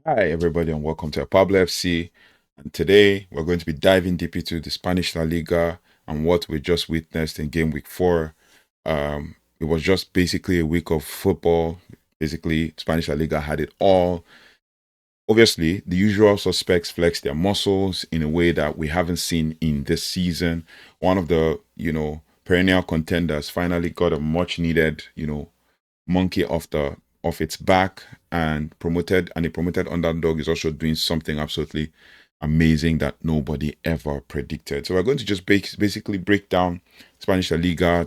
Hi, everybody, and welcome to elPablo FC. And today we're going to be diving deep into the Spanish La Liga and what we just witnessed in game week 4. It was just basically a week of football. Basically, Spanish La Liga had it all. Obviously, the usual suspects flexed their muscles in a way that we haven't seen in this season. One of the, perennial contenders finally got a much needed, monkey off its back and a promoted underdog is also doing something absolutely amazing that nobody ever predicted. So we're going to just basically break down Spanish La Liga,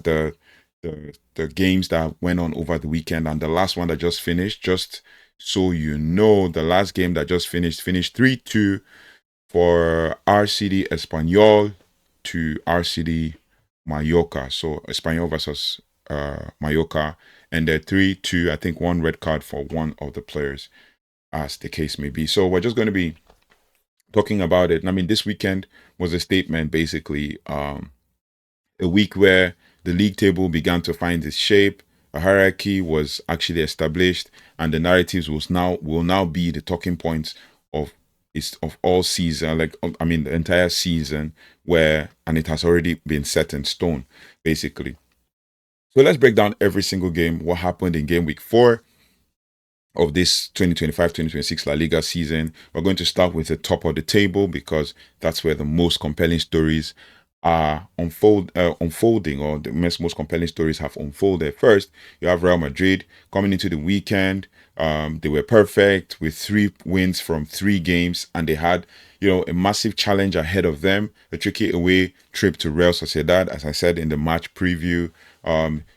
the games that went on over the weekend, and the last one that just finished. Just so you know, the last game that just finished 3-2 for RCD Espanyol to RCD Mallorca. So Espanyol versus Mallorca, and they're 3-2. I think one red card for one of the players, as the case may be. So we're just going to be talking about it. And I mean, this weekend was a statement, basically. A week where the league table began to find its shape. A hierarchy was actually established, and the narratives will now be the talking points of of all season, the entire season, and it has already been set in stone, basically. So let's break down every single game, what happened in game week 4 of this 2025-2026 La Liga season. We're going to start with the top of the table because that's where the most compelling stories are unfolding, or the most compelling stories have unfolded. First, you have Real Madrid coming into the weekend. They were perfect with 3 wins from 3 games, and they had, a massive challenge ahead of them. A tricky away trip to Real Sociedad, as I said in the match preview.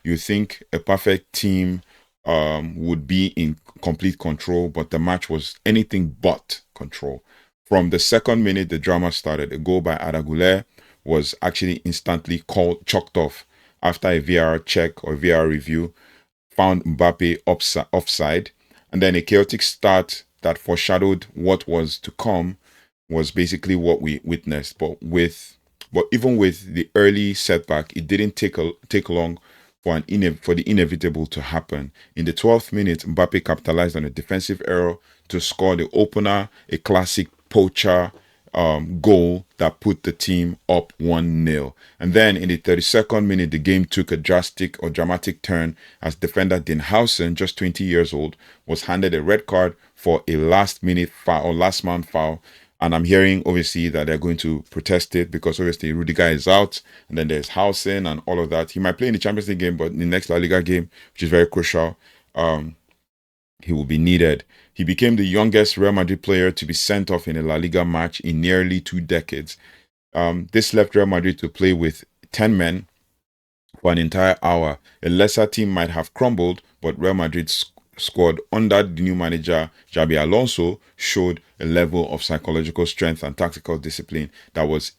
You think a perfect team would be in complete control, but the match was anything but control. From the second minute the drama started, a goal by Arda Güler was actually instantly chalked off after a VAR check or VAR review found Mbappe offside, and then a chaotic start that foreshadowed what was to come was basically what we witnessed. But even with the early setback, it didn't take long for the inevitable to happen. In the 12th minute, Mbappe capitalized on a defensive error to score the opener, a classic poacher goal that put the team up 1-0. And then in the 32nd minute, the game took a dramatic turn as defender Dinhausen, just 20 years old, was handed a red card for a last minute foul or last man foul. And I'm hearing obviously that they're going to protest it because obviously Rudiger is out, and then there's Hausen and all of that. He might play in the Champions League game, but in the next La Liga game, which is very crucial, he will be needed. He became the youngest Real Madrid player to be sent off in a La Liga match in nearly 2 decades. This left Real Madrid to play with 10 men for an entire hour. A lesser team might have crumbled, but Real Madrid's squad under the new manager Xavi Alonso showed a level of psychological strength and tactical discipline that was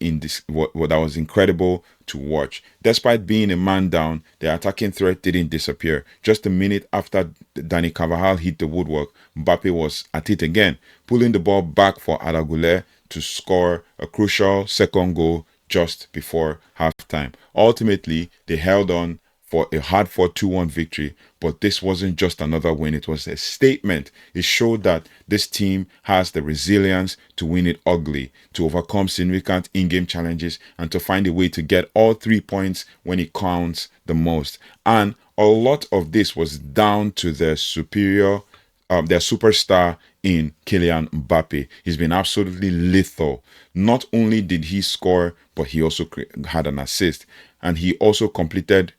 incredible to watch. Despite being a man down, the attacking threat didn't disappear. Just a minute after Dani Carvajal hit the woodwork, Mbappe was at it again, pulling the ball back for Arda Güler to score a crucial second goal just before halftime. Ultimately, they held on for a hard-fought 2-1 victory, but this wasn't just another win. It was a statement. It showed that this team has the resilience to win it ugly, to overcome significant in-game challenges, and to find a way to get all 3 points when it counts the most. And a lot of this was down to their superstar in Kylian Mbappe. He's been absolutely lethal. Not only did he score, but he also had an assist, and he also completed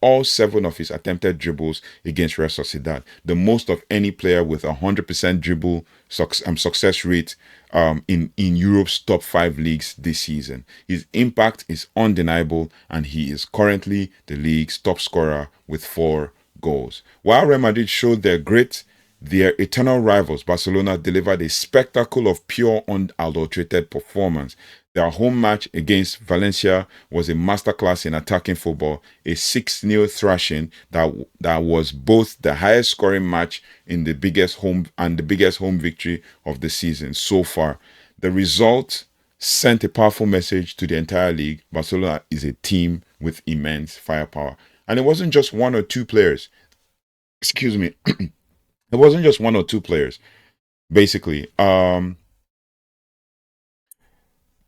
all 7 of his attempted dribbles against Real Sociedad, the most of any player with 100% dribble success rate in Europe's top 5 leagues this season. His impact is undeniable, and he is currently the league's top scorer with 4 goals. While Real Madrid showed their grit, their eternal rivals, Barcelona, delivered a spectacle of pure, unadulterated performance. Their home match against Valencia was a masterclass in attacking football, a 6-0 thrashing that was both the highest scoring match in the biggest home victory of the season so far. The result sent a powerful message to the entire league. Barcelona is a team with immense firepower. And it wasn't just one or two players. Excuse me. It wasn't just one or two players. basically.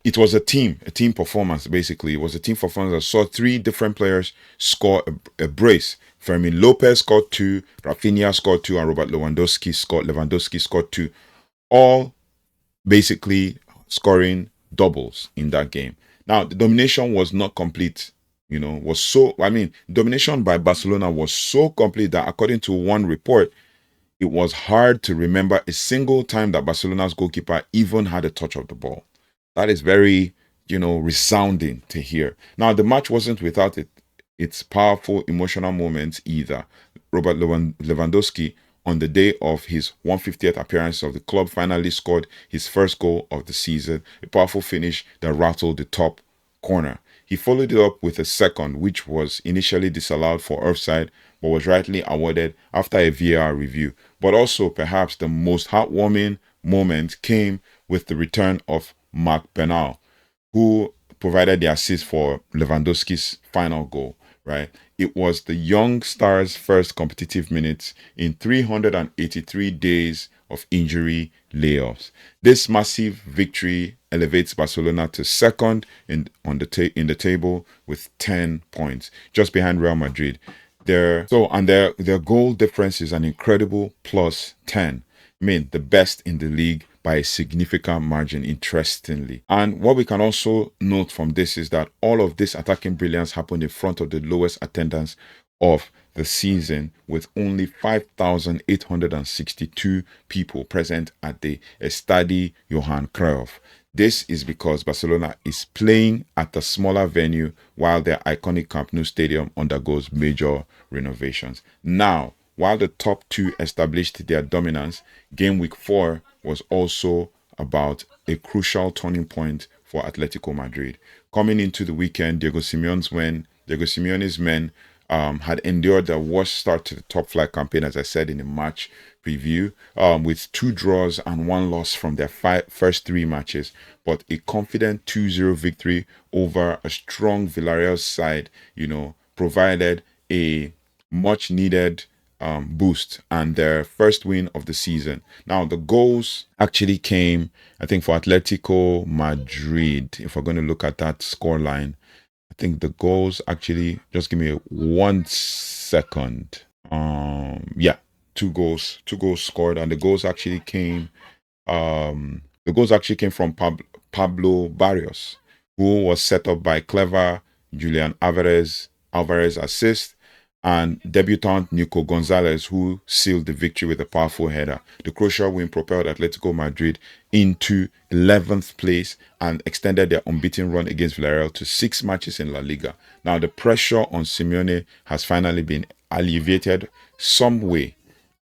It was a team performance. Basically, it was a team performance. I saw three different players score a brace. Fermín López scored two, Raphinha scored two, and Robert Lewandowski scored two. All basically scoring doubles in that game. Now, the domination was not complete. Domination by Barcelona was so complete that according to one report, it was hard to remember a single time that Barcelona's goalkeeper even had a touch of the ball. That is very, resounding to hear. Now, the match wasn't without its powerful emotional moments either. Robert Lewandowski, on the day of his 150th appearance of the club, finally scored his first goal of the season, a powerful finish that rattled the top corner. He followed it up with a second, which was initially disallowed for offside, but was rightly awarded after a VAR review. But also, perhaps the most heartwarming moment came with the return of Marc Bernal, who provided the assist for Lewandowski's final goal, right? It was the young star's first competitive minutes in 383 days of injury layoffs. This massive victory elevates Barcelona to second in the table with 10 points, just behind Real Madrid. Their goal difference is an incredible plus 10. I mean, the best in the league by a significant margin, interestingly. And what we can also note from this is that all of this attacking brilliance happened in front of the lowest attendance of the season, with only 5,862 people present at the Estadi Johan Cruyff. This is because Barcelona is playing at a smaller venue while their iconic Camp Nou stadium undergoes major renovations. Now, while the top two established their dominance, game week 4 was also about a crucial turning point for Atletico Madrid. Coming into the weekend, Diego Simeone's men had endured the worst start to the top flight campaign, as I said in the match preview, with 2 draws and 1 loss from their first 3 matches, but a confident 2-0 victory over a strong Villarreal side, provided a much needed boost and their first win of the season. Now, the goals actually came, I think, for Atletico Madrid. If we're going to look at that scoreline, I think the goals actually, just give me 1 second. Yeah, two goals scored, and the goals actually came from Pablo Barrios, who was set up by clever Julian Alvarez assist, and debutant Nico Gonzalez, who sealed the victory with a powerful header. The crucial win propelled Atletico Madrid into 11th place and extended their unbeaten run against Villarreal to 6 matches in La Liga. Now, the pressure on Simeone has finally been alleviated some way,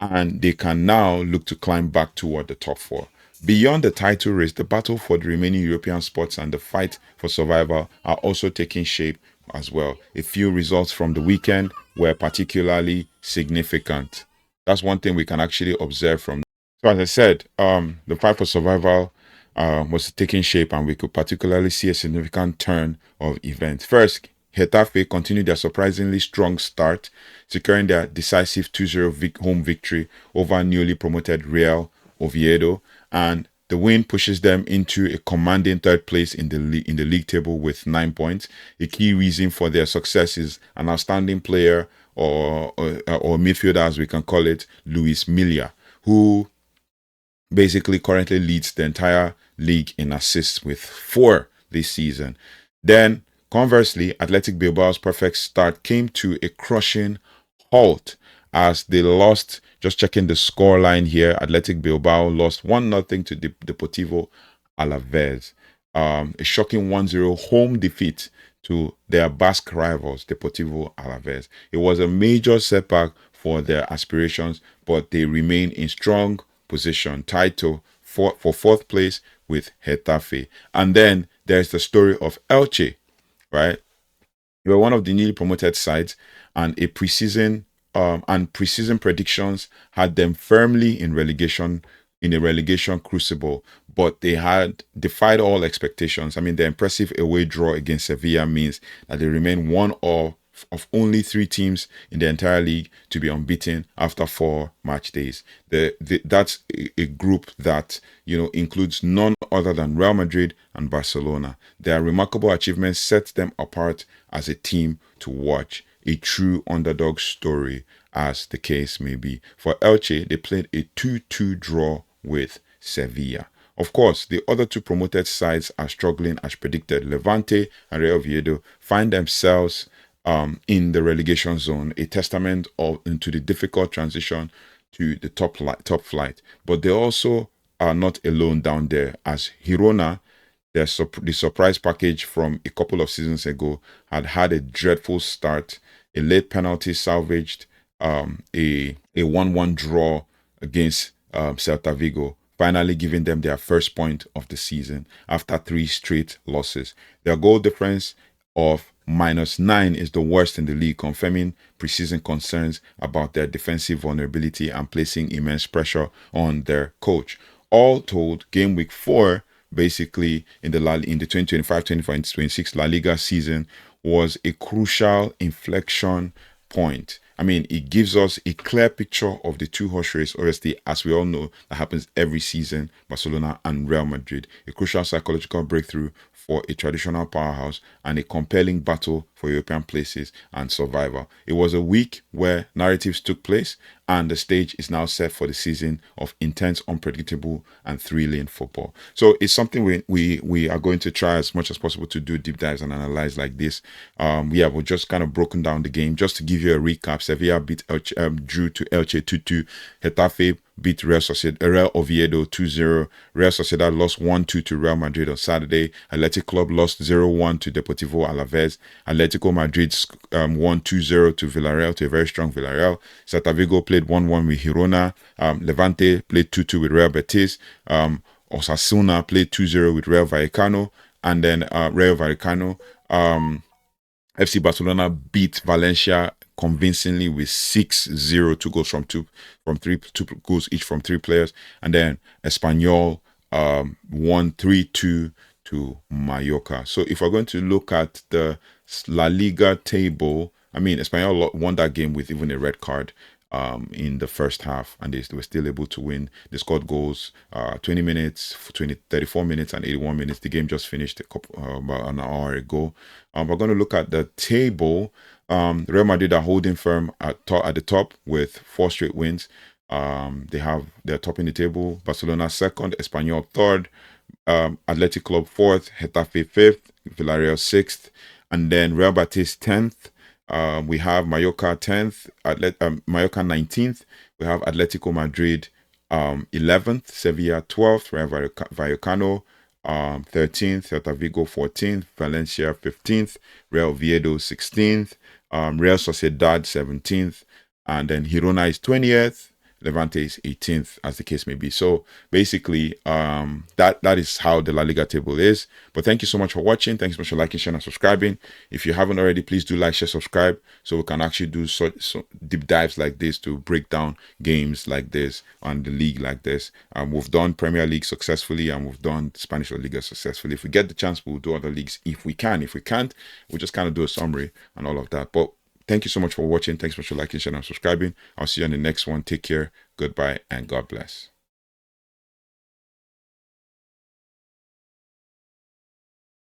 and they can now look to climb back toward the top 4. Beyond the title race, the battle for the remaining European spots and the fight for survival are also taking shape as well. A few results from the weekend were particularly significant. That's one thing we can actually observe from. So, as I said, the fight for survival was taking shape, and we could particularly see a significant turn of events. First, Getafe continued their surprisingly strong start, securing their decisive 2-0 home victory over newly promoted Real Oviedo, and the win pushes them into a commanding 3rd place in the league table with 9 points. A key reason for their success is an outstanding player or midfielder, as we can call it, Luis Milla, who basically currently leads the entire league in assists with 4 this season. Then, conversely, Athletic Bilbao's perfect start came to a crushing halt as they lost. Just checking the score line here, Athletic Bilbao lost 1-0 to Deportivo Alaves. A shocking 1-0 home defeat to their Basque rivals, Deportivo Alaves. It was a major setback for their aspirations, but they remain in strong position, tied for 4th place with Getafe. And then there's the story of Elche, right? They were one of the newly promoted sides, and preseason predictions had them firmly in a relegation crucible, but they had defied all expectations. I mean, the impressive away draw against Sevilla means that they remain one of only 3 teams in the entire league to be unbeaten after 4 match days. That's a group that, you know, includes none other than Real Madrid and Barcelona. Their remarkable achievements set them apart as a team to watch, a true underdog story, as the case may be. For Elche, they played a 2-2 draw with Sevilla. Of course, the other 2 promoted sides are struggling as predicted. Levante and Real Oviedo find themselves in the relegation zone, a testament into the difficult transition to the top flight. But they also are not alone down there, as Girona, the surprise package from a couple of seasons ago, had a dreadful start. A late penalty salvaged a 1-1 draw against Celta Vigo, finally giving them their first point of the season after 3 straight losses. Their goal difference of -9 is the worst in the league, confirming preseason concerns about their defensive vulnerability and placing immense pressure on their coach. All told, game week 4, basically in the 2025-2026 La Liga season, was a crucial inflection point. I mean, it gives us a clear picture of the 2-horse race, obviously, as we all know, that happens every season, Barcelona and Real Madrid. A crucial psychological breakthrough for a traditional powerhouse and a compelling battle for European places and survival. It was a week where narratives took place, and the stage is now set for the season of intense, unpredictable, and thrilling football. So it's something we are going to try as much as possible to do deep dives and analyze like this. We've just kind of broken down the game. Just to give you a recap, Sevilla drew to Elche 2-2. Getafe beat Real Oviedo 2-0. Real Sociedad lost 1-2 to Real Madrid on Saturday. Athletic Club lost 0-1 to Deportivo Alaves. Atletico Madrid won 2-0 to Villarreal, to a very strong Villarreal. Celta Vigo played 1-1 with Girona. Levante played 2-2 with Real Betis. Osasuna played 2-0 with Real Vallecano. And then Real Vallecano, FC Barcelona beat Valencia convincingly with 6-0, 2 goals from 2 goals each from 3 players. And then Espanyol won 3-2 to Mallorca. So if we're going to look at the La Liga table, I mean, Espanyol won that game with even a red card in the first half, and they were still able to win. They scored goals 20 minutes, 34 minutes, and 81 minutes. The game just finished about an hour ago. We're going to look at the table. Real Madrid are holding firm at the top with 4 straight wins. They're topping the table. Barcelona second, Espanyol third, Athletic Club fourth, Getafe fifth, Villarreal sixth, and then Real Betis 10th. We have Mallorca 10th, Mallorca 19th. We have Atletico Madrid 11th, Sevilla 12th, Real Vallecano 13th, Celta Vigo 14th, Valencia 15th, Real Oviedo 16th, Real Sociedad 17th, and then Girona is 20th, Levante is 18th, as the case may be. So basically, that is how the La Liga table is. But thank you so much for watching. Thanks so much for liking, sharing, and subscribing. If you haven't already, please do like, share, subscribe, so we can actually do so deep dives like this to break down games like this and the league like this. We've done Premier League successfully, and we've done Spanish La Liga successfully. If we get the chance, we'll do other leagues if we can. If we can't, we'll just kind of do a summary and all of that. But thank you so much for watching. Thanks so much for liking, sharing, and subscribing. I'll see you on the next one. Take care. Goodbye and God bless.